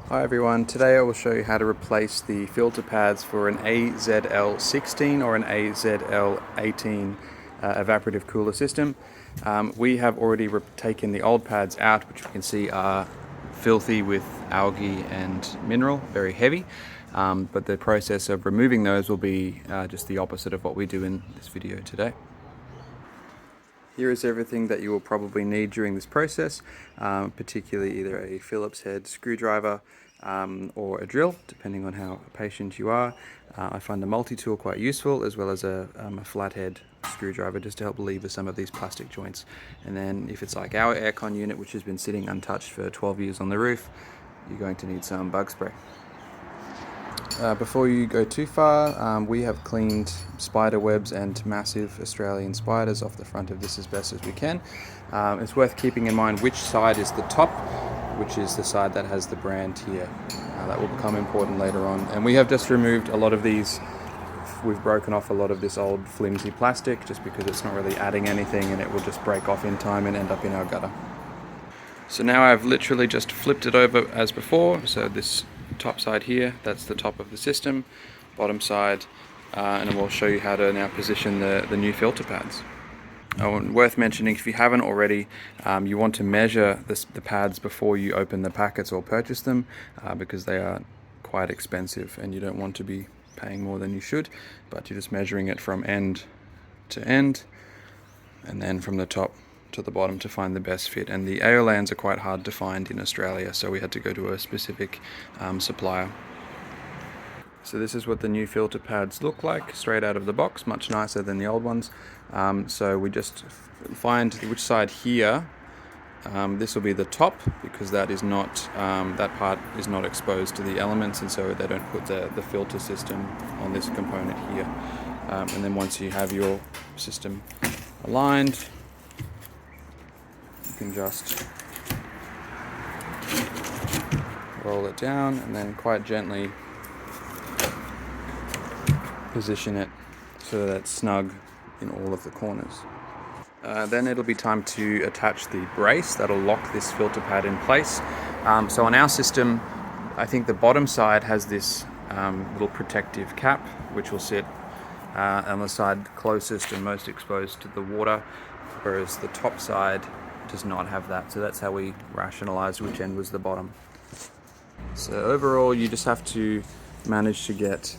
Hi everyone, today I will show you how to replace the filter pads for an AZL16 or an AZL18 evaporative cooler system. We have already taken the old pads out, which you can see are filthy with algae and mineral, very heavy. But the process of removing those will be just the opposite of what we do in this video today. Here is everything that you will probably need during this process, particularly either a Phillips head screwdriver or a drill, depending on how patient you are. I find a multi-tool quite useful, as well as a flathead screwdriver just to help lever some of these plastic joints. And then if it's like our aircon unit, which has been sitting untouched for 12 years on the roof, you're going to need some bug spray. Before you go too far, we have cleaned spider webs and massive Australian spiders off the front of this as best as we can. It's worth keeping in mind which side is the top, which is the side that has the brand here. That will become important later on. And we have just removed a lot of these. We've broken off a lot of this old flimsy plastic just because it's not really adding anything and it will just break off in time and end up in our gutter. So now I've literally just flipped it over as before. So this top side here, that's the top of the system, bottom side, and we'll show you how to now position the new filter pads. Worth mentioning, if you haven't already, you want to measure the pads before you open the packets or purchase them, because they are quite expensive and you don't want to be paying more than you should, but you're just measuring it from end to end and then from the top to the bottom to find the best fit. And the AOLANs are quite hard to find in Australia, so we had to go to a specific supplier. So this is what the new filter pads look like straight out of the box, much nicer than the old ones. So we just find which side here, this will be the top, because that is not that part is not exposed to the elements, and so they don't put the filter system on this component here. And then once you have your system aligned, you can just roll it down and then quite gently position it so that it's snug in all of the corners. Then it'll be time to attach the brace that'll lock this filter pad in place. So on our system, I think the bottom side has this little protective cap which will sit on the side closest and most exposed to the water, whereas the top side does not have that. So that's how we rationalized which end was the bottom. So overall, you just have to manage to get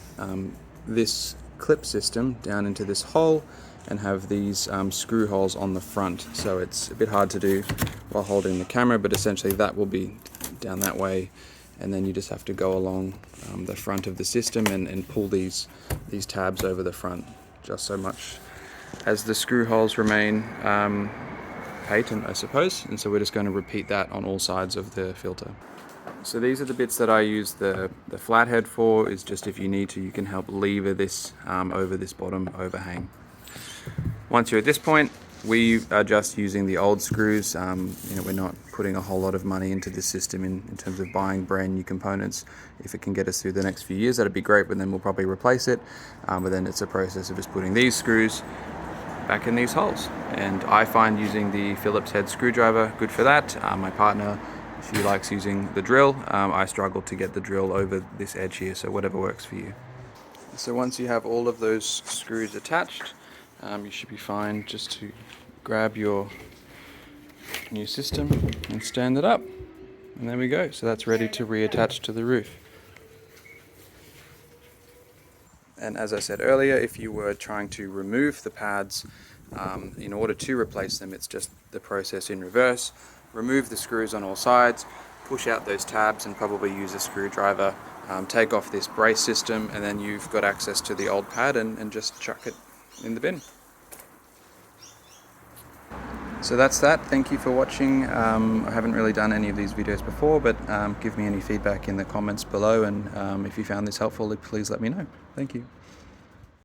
this clip system down into this hole and have these screw holes on the front. So it's a bit hard to do while holding the camera, but essentially that will be down that way, and then you just have to go along the front of the system and pull these tabs over the front just so much as the screw holes remain patent, I suppose. And so we're just going to repeat that on all sides of the filter. So these are the bits that I use the flathead for, is just if you need to, you can help lever this over this bottom overhang. Once you're at this point, we are just using the old screws. We're not putting a whole lot of money into this system in terms of buying brand new components. If it can get us through the next few years, that'd be great, but then we'll probably replace it. But then it's a process of just putting these screws back in these holes. And I find using the Phillips head screwdriver good for that. My partner, she likes using the drill. I struggle to get the drill over this edge here, so whatever works for you. So once you have all of those screws attached, you should be fine just to grab your new system and stand it up. And there we go. So that's ready to reattach to the roof. And as I said earlier, if you were trying to remove the pads in order to replace them, it's just the process in reverse. Remove the screws on all sides, push out those tabs and probably use a screwdriver, take off this brace system, and then you've got access to the old pad and just chuck it in the bin. So that's that. Thank you for watching. I haven't really done any of these videos before, but give me any feedback in the comments below, and if you found this helpful, please let me know. Thank you.